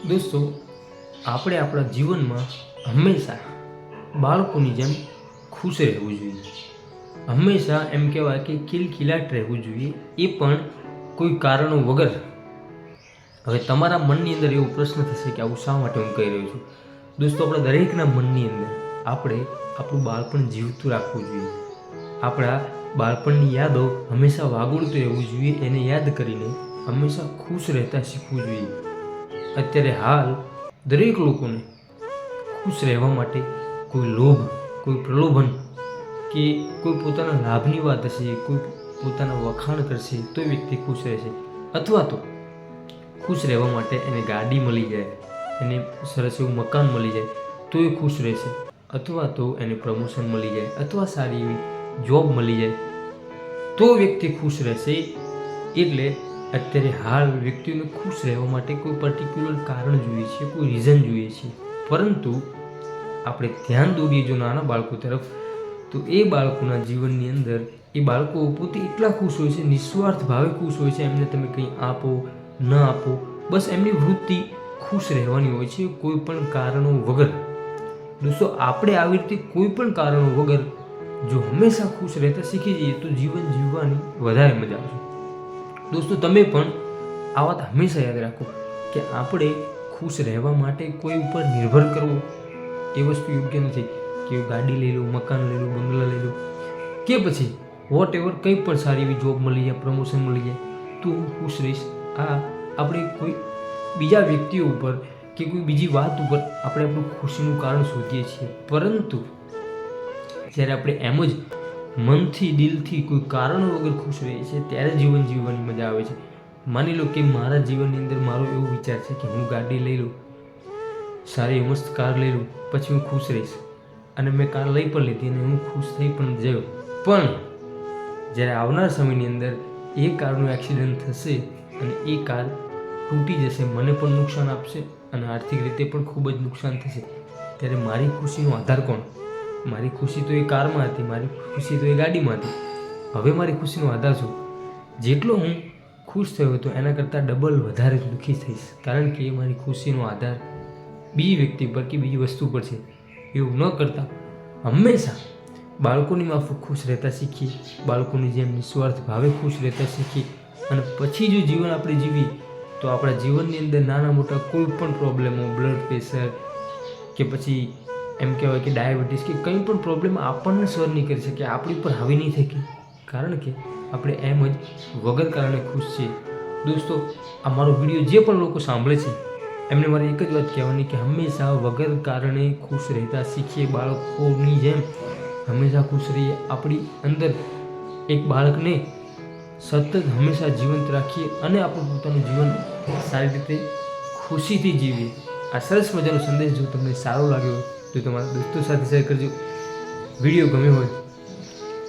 દોસ્તો, આપણે આપણા જીવનમાં હંમેશા બાળકોની જેમ ખુશ રહેવું જોઈએ. હંમેશા એમ કહેવાય કે ખિલખિલાટ રહેવું જોઈએ, એ પણ કોઈ કારણો વગર. હવે તમારા મનની અંદર એવો પ્રશ્ન થશે કે આવું શા માટે હું કહી રહ્યો છું. દોસ્તો, આપણા દરેકના મનની અંદર આપણે આપણું બાળપણ જીવતું રાખવું જોઈએ. આપણા બાળપણની યાદો હંમેશા વાગોળતું રહેવું જોઈએ. એને યાદ કરીને હંમેશા ખુશ રહેતા શીખવું જોઈએ. અત્યારે હાલ દરેક લોકોને ખુશ રહેવા માટે કોઈ લોભ, કોઈ પ્રલોભન કે કોઈ પોતાના લાભની વાત હશે, કોઈ પોતાના વખાણ કરશે તો એ વ્યક્તિ ખુશ રહેશે. અથવા તો ખુશ રહેવા માટે એને ગાડી મળી જાય, એને સરસ એવું મકાન મળી જાય તો એ ખુશ રહેશે. અથવા તો એને પ્રમોશન મળી જાય, અથવા સારી એવી જોબ મળી જાય તો વ્યક્તિ ખુશ રહેશે. એટલે અત્યારે હાલ વ્યક્તિઓને ખુશ રહેવા માટે કોઈ પર્ટિક્યુલર કારણ જોઈએ છે, કોઈ રીઝન જોઈએ છે. પરંતુ આપણે ધ્યાન દોરીએ જો નાના બાળકો તરફ, તો એ બાળકોના જીવનની અંદર એ બાળકો પોતે એટલા ખુશ હોય છે, નિસ્વાર્થ ભાવે ખુશ હોય છે. એમને તમે કંઈ આપો ન આપો, બસ એમની વૃત્તિ ખુશ રહેવાની હોય છે, કોઈ પણ કારણો વગર. દોસ્તો, આપણે આવી રીતે કોઈ પણ કારણો વગર જો હંમેશા ખુશ રહેતા શીખી જઈએ તો જીવન જીવવાની વધારે મજા આવશે. દોસ્તો, તમે પણ આ વાત હંમેશા યાદ રાખો કે આપણે ખુશ રહેવા માટે કોઈ ઉપર નિર્ભર કરવું એ વસ્તુ યોગ્ય નથી. કે ગાડી લઈ લો, મકાન લઈ લો, બંગલા લઈ લો, કે પછી વોટ એવર કંઈ પણ સારી એવી જોબ મળી જાય, પ્રમોશન મળી જાય તો હું ખુશ રહીશ. આ આપણે કોઈ બીજા વ્યક્તિઓ ઉપર કે કોઈ બીજી વાત ઉપર આપણે આપણું ખુશીનું કારણ શોધીએ છીએ. પરંતુ જ્યારે આપણે એમ જ મનથી, દિલથી, કોઈ કારણો વગર ખુશ રહીએ છીએ ત્યારે જીવન જીવવાની મજા આવે છે. માની લો કે મારા જીવનની અંદર મારો એવો વિચાર છે કે હું ગાડી લઈ લઉં, સારી મસ્ત કાર લઈ લઉં, પછી હું ખુશ રહીશ. અને મેં કાર લઈ પણ લીધી અને હું ખુશ થઈ પણ ગયો. પણ જ્યારે આવનાર સમયની અંદર એ કારનું એક્સિડન્ટ થશે અને એ કાર તૂટી જશે, મને પણ નુકસાન આપશે અને આર્થિક રીતે પણ ખૂબ જ નુકસાન થશે, ત્યારે મારી ખુશીનો આધાર કોણ? મારી ખુશી તો એ કારમાં હતી, મારી ખુશી તો એ ગાડીમાં હતી. હવે મારી ખુશીનો આધાર શું? જેટલો હું ખુશ થયો હતો એના કરતાં ડબલ વધારે દુઃખી થઈશ, કારણ કે મારી ખુશીનો આધાર બીજી વ્યક્તિ પર કે બીજી વસ્તુ પર છે. એવું ન કરતાં હંમેશા બાળકોની માફક ખુશ રહેતા શીખીએ, બાળકોની જેમ નિસ્વાર્થ ભાવે ખુશ રહેતા શીખીએ. અને પછી જો જીવન આપણે જીવીએ તો આપણા જીવનની અંદર નાના મોટા કોઈ પણ પ્રોબ્લેમો, બ્લડ પ્રેશર કે પછી એમ કહેવાય કે ડાયાબિટીસ કે કંઈ પણ પ્રોબ્લેમ આપણને સહન નહીં કરી શકે, આપણી ઉપર હાવી નહીં થઈ શકે, કારણ કે આપણે એમ જ વગર કારણે ખુશ છીએ. દોસ્તો, આ મારો વિડીયો જે પણ લોકો સાંભળે છે એમને મારે એક જ વાત કહેવાની કે હંમેશા વગર કારણે ખુશ રહેતા શીખીએ. બાળકોની જેમ હંમેશા ખુશ રહીએ. આપણી અંદર એક બાળકને સતત હંમેશા જીવંત રાખીએ અને આપણું પોતાનું જીવન સારી રીતે ખુશીથી જીવીએ. આ સરસ મજાનો સંદેશ જો તમને સારો લાગ્યો તો તમારા દોસ્તો સાથે શેર કરજો. વિડીયો ગમ્યો હોય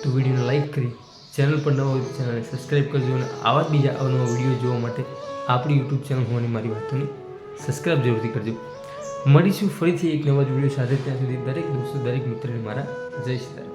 તો વિડીયોને લાઈક કરી, ચેનલ પર ન હોય તો ચેનલને સબસ્ક્રાઈબ કરજો. અને આવા જ બીજા અવનવા વિડીયો જોવા માટે આપણી યુટ્યુબ ચેનલ હોવાની મારી વાતોને સબસ્ક્રાઈબ જરૂરથી કરજો. મળીશું ફરીથી એક નવા વિડીયો સાથે. ત્યાં સુધી દરેક દોસ્તો, દરેક મિત્રને મારા જય શ્રી રામ.